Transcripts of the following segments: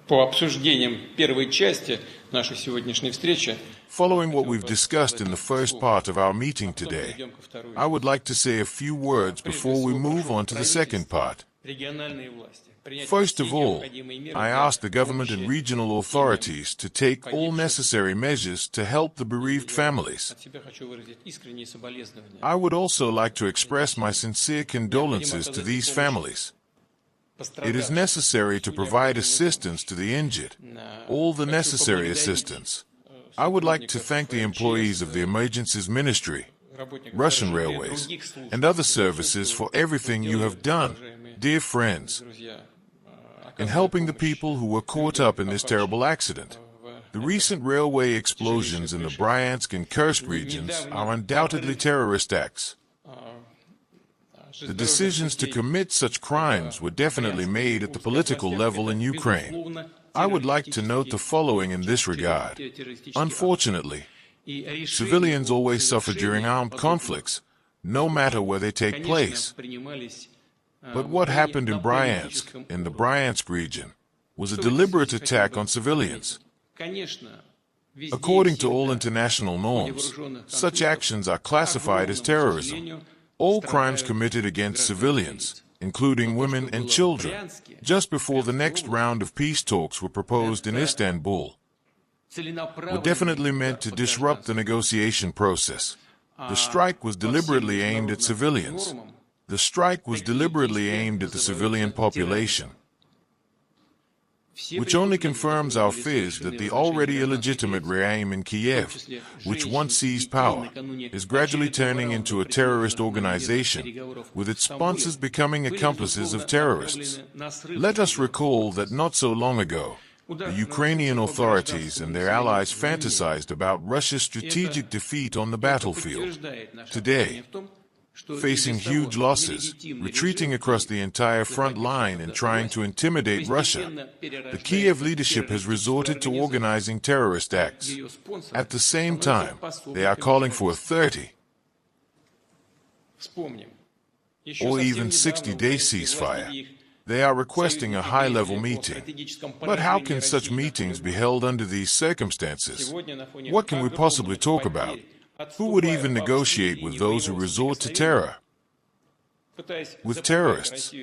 По обсуждениям первой части нашей сегодняшней встречи, Following what we've discussed in the first part of our meeting today, I would like to say a few words before we move on to the second part. First of all, I ask the government and regional authorities to take all necessary measures to help the bereaved families. I would also like to express my sincere condolences to these families. It is necessary to provide assistance to the injured, all the necessary assistance. I would like to thank the employees of the Emergencies Ministry, Russian Railways, and other services for everything you have done, dear friends, in helping the people who were caught up in this terrible accident. The recent railway explosions in the Bryansk and Kursk regions are undoubtedly terrorist acts. The decisions to commit such crimes were definitely made at the political level in Ukraine. I would like to note the following in this regard. Unfortunately, civilians always suffer during armed conflicts, no matter where they take place. But what happened in Bryansk, in the Bryansk region, was a deliberate attack on civilians. According to all international norms, such actions are classified as terrorism. All crimes committed against civilians, including women and children, just before the next round of peace talks were proposed in Istanbul, were definitely meant to disrupt the negotiation process. The strike was deliberately aimed at civilians. The strike was deliberately aimed at the civilian population, which only confirms our fears that the already illegitimate regime in Kyiv, which once seized power, is gradually turning into a terrorist organization, with its sponsors becoming accomplices of terrorists. Let us recall that not so long ago, the Ukrainian authorities and their allies fantasized about Russia's strategic defeat on the battlefield. Today, facing huge losses, retreating across the entire front line and trying to intimidate Russia, the Kyiv leadership has resorted to organizing terrorist acts. At the same time, they are calling for a 30 or even 60-day ceasefire. They are requesting a high-level meeting. But how can such meetings be held under these circumstances? What can we possibly talk about? Who would even negotiate with those who resort to terror? With terrorists,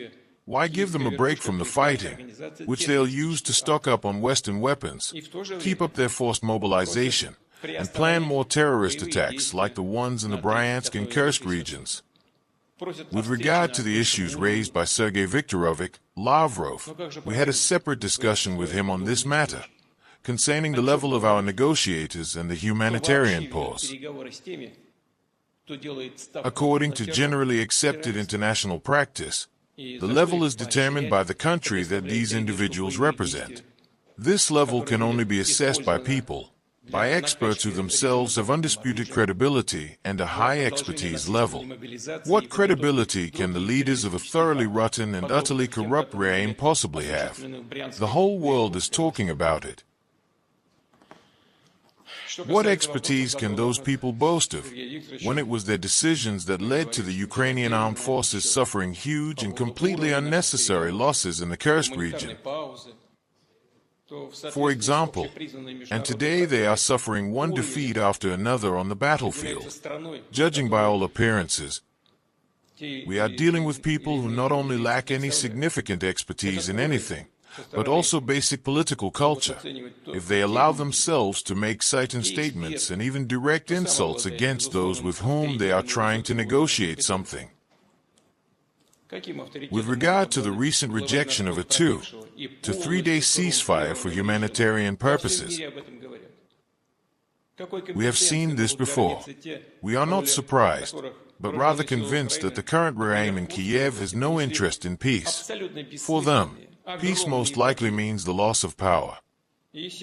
why give them a break from the fighting, which they'll use to stock up on Western weapons, keep up their forced mobilization, and plan more terrorist attacks like the ones in the Bryansk and Kursk regions? With regard to the issues raised by Sergei Viktorovich Lavrov, we had a separate discussion with him on this matter, concerning the level of our negotiators and the humanitarian pause. According to generally accepted international practice, the level is determined by the country that these individuals represent. This level can only be assessed by people, by experts who themselves have undisputed credibility and a high expertise level. What credibility can the leaders of a thoroughly rotten and utterly corrupt regime possibly have? The whole world is talking about it. What expertise can those people boast of, when it was their decisions that led to the Ukrainian armed forces suffering huge and completely unnecessary losses in the Kursk region? For example, and today they are suffering one defeat after another on the battlefield. Judging by all appearances, we are dealing with people who not only lack any significant expertise in anything, but also basic political culture, if they allow themselves to make certain statements and even direct insults against those with whom they are trying to negotiate something. With regard to the recent rejection of a 2 to 3 day ceasefire for humanitarian purposes, we have seen this before. We are not surprised, but rather convinced that the current regime in Kyiv has no interest in peace. For them, peace most likely means the loss of power.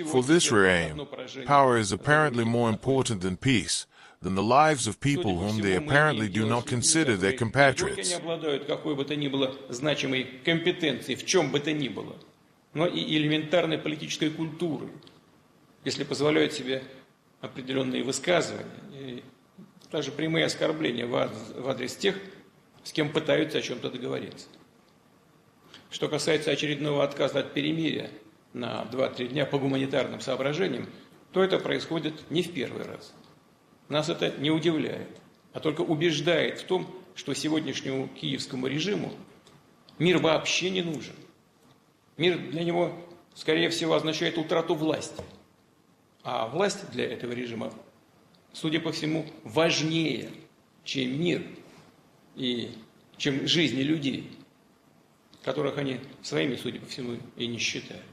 For this regime, power is apparently more important than peace, than the lives of people whom they apparently do not consider their compatriots. Определенные высказывания и даже прямые оскорбления в адрес тех, с кем пытаются о чем-то договориться. Что касается очередного отказа от перемирия, на 2-3 дня по гуманитарным соображениям, то это происходит не в первый раз. Нас это не удивляет, а только убеждает в том, что сегодняшнему киевскому режиму мир вообще не нужен. Мир для него, скорее всего, означает утрату власти. А власть для этого режима, судя по всему, важнее, чем мир и чем жизни людей, которых они своими, судя по всему, и не считают.